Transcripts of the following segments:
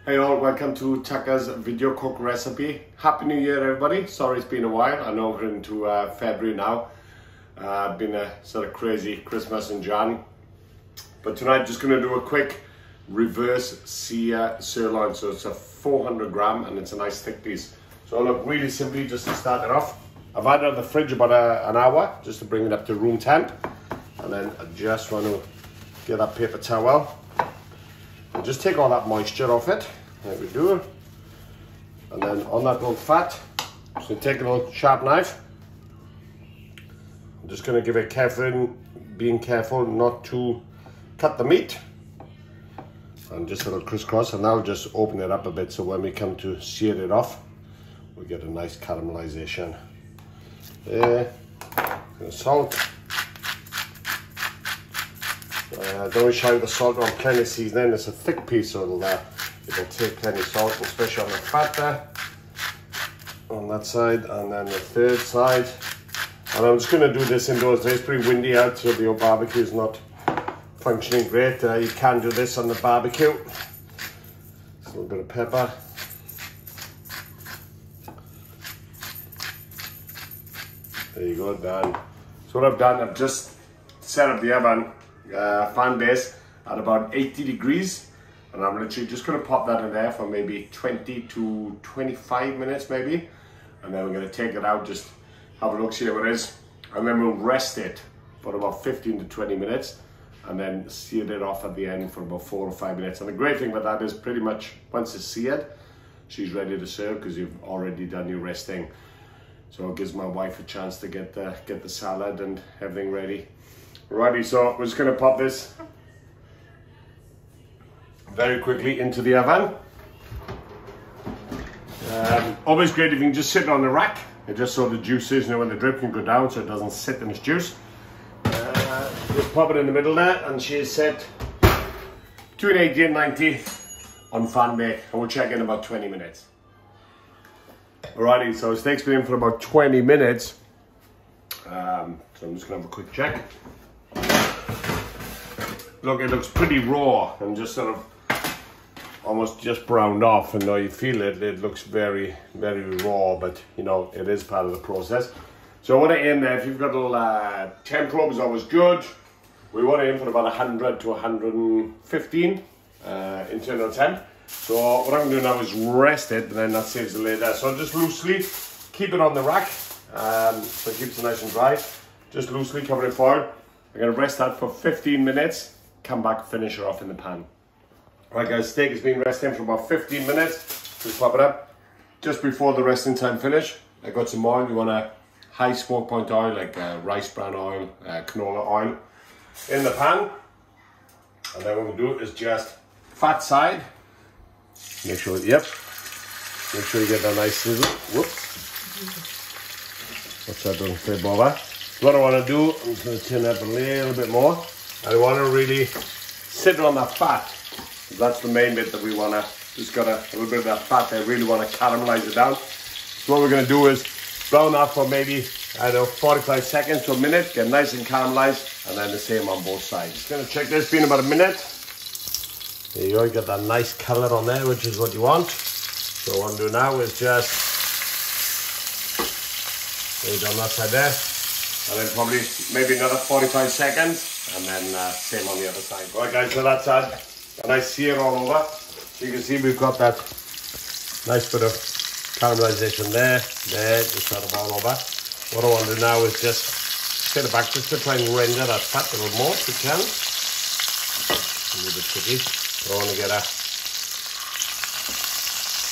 Hey all, welcome to Tucker's video cook recipe. Happy New Year everybody. Sorry it's been a while. I know we're into February now. Been a sort of crazy Christmas in Jan. But tonight just going to do a quick reverse sear sirloin. So it's a 400 gram and it's a nice thick piece. So look, really simply just to start it off, I've had it in the fridge about an hour just to bring it up to room temp. And then I just want to get that paper towel and just take all that moisture off it. There we do. And then on that little fat, just going to take a little sharp knife. I'm just going to give it careful, being careful not to cut the meat. And just a little crisscross, and I'll just open it up a bit so when we come to sear it off, we get a nice caramelization. There, salt. Don't be shy with the salt on plenty of seasoning. It's a thick piece, so it'll take plenty of salt, especially on the fat there. On that side, and then the third side. And I'm just going to do this indoors. It's pretty windy out, so the old barbecue is not functioning great. You can do this on the barbecue. Just a little bit of pepper. There you go, done. So what I've done, I've just set up the oven fan base at about 80 degrees, and I'm literally just going to pop that in there for maybe 20 to 25 minutes maybe, and then we're going to take it out, just have a look, see how it is, and then we'll rest it for about 15 to 20 minutes and then sear it off at the end for about 4 or 5 minutes. And the great thing about that is pretty much once it's seared, she's ready to serve because you've already done your resting. So it gives my wife a chance to get the salad and everything ready. Alrighty, so we're just going to pop this very quickly into the oven. Always great if you can just sit it on the rack, and just so the juices, when the drip can go down so it doesn't sit in its juice. Just pop it in the middle there, and she is set between 80 and 90 on fan bake, and we'll check in about 20 minutes. Alrighty, so steak's been in for about 20 minutes. So I'm just going to have a quick check. Look, it looks pretty raw and just sort of almost just browned off, and though you feel it, it looks very, very raw, but you know, it is part of the process. So I want to aim there, if you've got a little temp probe is always good. We want to aim for about 100 to 115 internal temp. So what I'm going to do now is rest it, and then that saves the lid there. So just loosely keep it on the rack, so it keeps it nice and dry. Just loosely cover it in foil. I'm going to rest that for 15 minutes, come back, finish it off in the pan. Right guys, steak has been resting for about 15 minutes. Just pop it up. Just before the resting time finish, I got some oil. You want a high smoke point oil, like rice bran oil, canola oil, in the pan. And then what we'll do is just fat side. Make sure, yep. Make sure you get that nice sizzle. Whoops. Watch that doesn't flip over. What I want to do, I'm just going to turn it up a little bit more. I want to really sit on that fat. That's the main bit that we want to, just got a little bit of that fat there, really want to caramelize it down. So what we're going to do is brown that for maybe, I don't know, 45 seconds to a minute, get nice and caramelized, and then the same on both sides. Just going to check this, been about a minute. There you go, you got that nice color on there, which is what you want. So what I want to do now is just, there you go, on that side there. And then probably maybe another 45 seconds, and then same on the other side. All right guys, so that's a nice sear all over. So you can see we've got that nice bit of caramelization there, just sort of all over. What I want to do now is just get it back, just to try and render that fat a little more if you can. A little bit tricky. I want to get a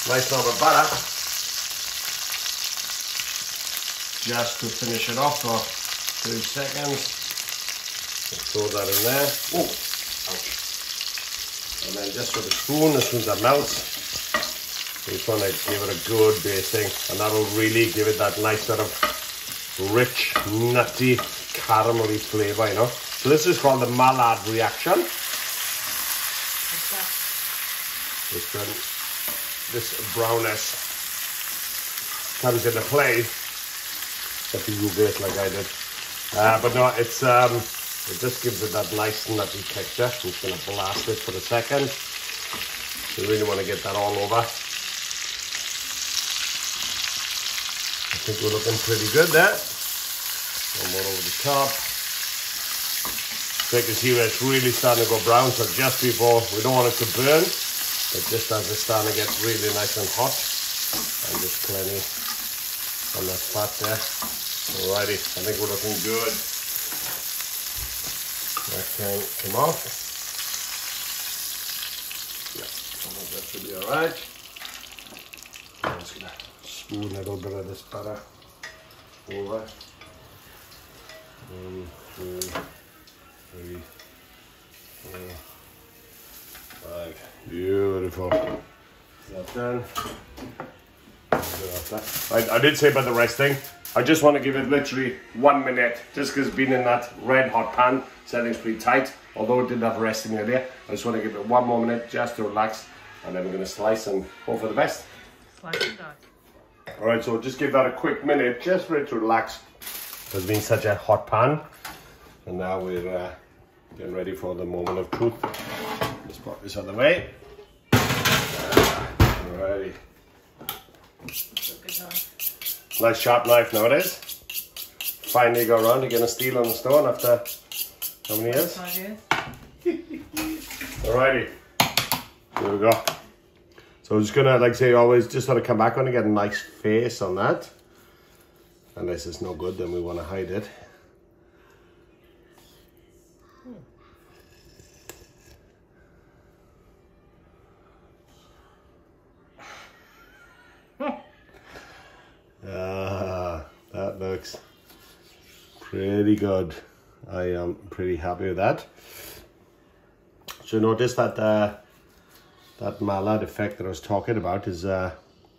nice knob of butter just to finish it off for 2 seconds. Throw that in there. Oh, ouch. And then just with a spoon, as soon as that melts, you just want to give it a good basting, and that'll really give it that nice sort of rich, nutty, caramelly flavour, you know. So this is called the Maillard reaction. This brownness comes into play if you do it like I did. But no, it's it just gives it that nice nutty texture. I'm just going to blast it for a second. You really want to get that all over. I think we're looking pretty good there. One more over the top. So you can see where it's really starting to go brown. So just before, we don't want it to burn, but just as it's starting to get really nice and hot, and just plenty on that fat there. Alrighty, I think we're looking good. That can come off. Yeah, I think that should be alright. I'm just gonna spoon a little bit of this butter over. 1, 2, 3, 4, 5. Beautiful. Is that done? I did say about the resting. I just want to give it literally 1 minute, just because it's been in that red hot pan. Setting's pretty tight, although it did have resting earlier. I just want to give it 1 more minute just to relax, and then we're going to slice and hope for the best. Slice and die. Alright, so just give that a quick minute just for it to relax. It's been such a hot pan, and now we're getting ready for the moment of truth. Just put this on the way. Alrighty. Nice sharp knife nowadays. Finally got around to getting a steel on the stone after how many years? 5 years. Alrighty. Here we go. So I'm just gonna, like I say, always just sort of come back on and get a nice face on that. Unless it's no good, then we want to hide it. That looks pretty good. I am pretty happy with that. So notice that that Maillard effect that I was talking about is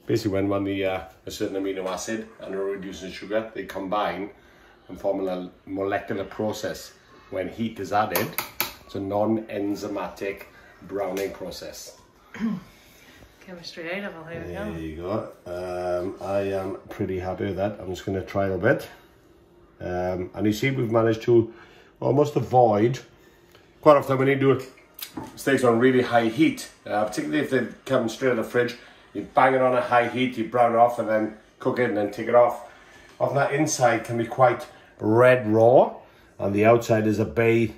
basically when a certain amino acid and a reducing sugar, they combine and form a molecular process. When heat is added, it's a non-enzymatic browning process. Chemistry A level, here we go. There you go. I am pretty happy with that. I'm just going to try a bit. And you see we've managed to almost avoid, quite often when you do steaks on really high heat, particularly if they come straight out of the fridge, you bang it on a high heat, you brown it off and then cook it and then take it off. Often that inside can be quite red raw, and the outside is a big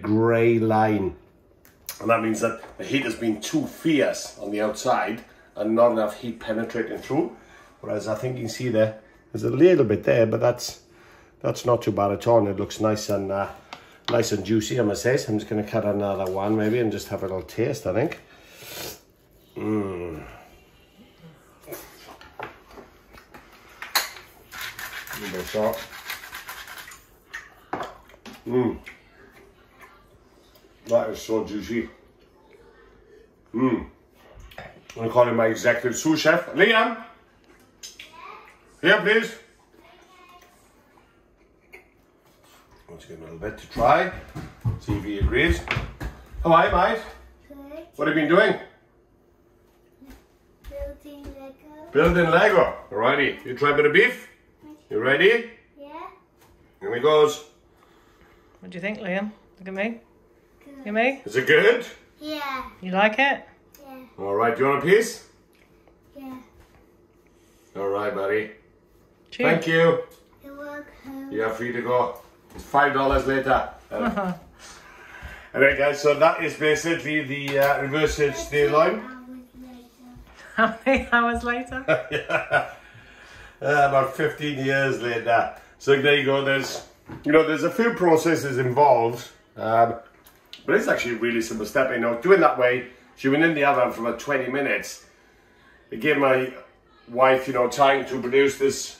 grey line. And that means that the heat has been too fierce on the outside and not enough heat penetrating through. Whereas I think you can see there's a little bit there, but that's not too bad at all. And it looks nice and juicy, I must say. So I'm just going to cut another one maybe and just have a little taste, I think. A bit of salt. That is so juicy. I'm calling my executive sous chef. Liam! Here, please. Let's give him a little bit to try. See if he agrees. How are you, mate? Good. What have you been doing? Building Lego. Building Lego. Alrighty. You try a bit of beef? You ready? Yeah. Here we goes. What do you think, Liam? Look at me. Good. Look at me. Is it good? Yeah. You like it? Yeah. Alright, do you want a piece? Yeah. Alright, buddy. Cheers. Thank you. You're welcome. You're free to go. It's $5 later. Alright guys, so that is basically the reverse seared sirloin. How many hours later? About 15 years later. So there you go. There's a few processes involved, but it's actually a really simple step. Doing that way, she went in the oven for about 20 minutes. It gave my wife, time to produce this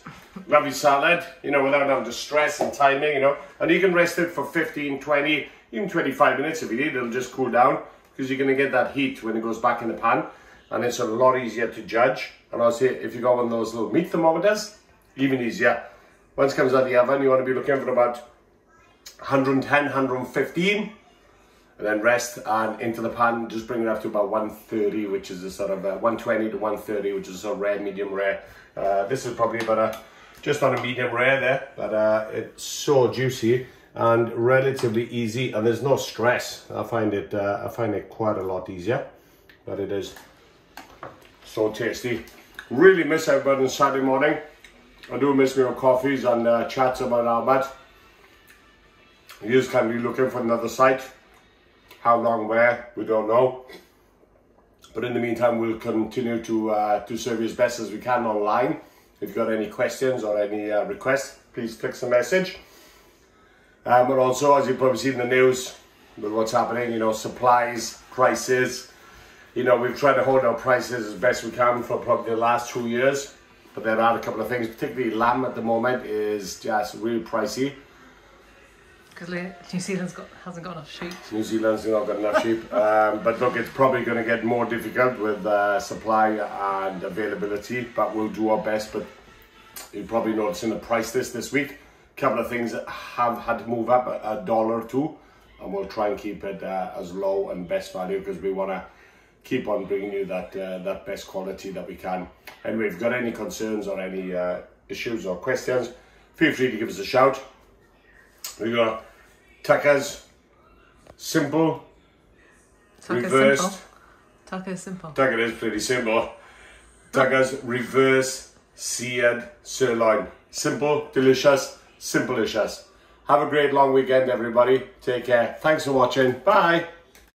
lovely salad, without having to stress and timing, And you can rest it for 15, 20, even 25 minutes if you need. It'll just cool down because you're going to get that heat when it goes back in the pan, and it's a lot easier to judge. And I'll say if you got one of those little meat thermometers, even easier. Once it comes out of the oven, you want to be looking for about 110, 115, and then rest and into the pan, just bring it up to about 130, which is a sort of 120 to 130, which is a sort of rare, medium rare. This is probably about just on a medium rare there, but it's so juicy and relatively easy, and there's no stress. I find it quite a lot easier. but it is so tasty. Really miss everybody on Saturday morning. I do miss me on coffees and chats about Albert. He is currently looking for another site. How long, where, we don't know. But in the meantime, we'll continue to serve you as best as we can online. If you've got any questions or any requests, please click the message. But also, as you've probably seen in the news, with what's happening, you know, supplies, prices. You know, we've tried to hold our prices as best we can for probably the last 2 years. But there are a couple of things, particularly lamb at the moment is just really pricey. Because New Zealand's hasn't got enough sheep. New Zealand's not got enough sheep. But look, it's probably going to get more difficult with supply and availability. But we'll do our best. But you're probably noticing the price list this week. A couple of things that have had to move up $1 or $2. And we'll try and keep it as low and best value because we want to keep on bringing you that best quality that we can. Anyway, if you've got any concerns or any issues or questions, feel free to give us a shout. We've got Tucker's Simple, Reversed. Tucker's Simple. Tucker is pretty simple. Tucker's Reverse Seared Sirloin. Simple, delicious, simple-licious. Have a great long weekend, everybody. Take care. Thanks for watching. Bye.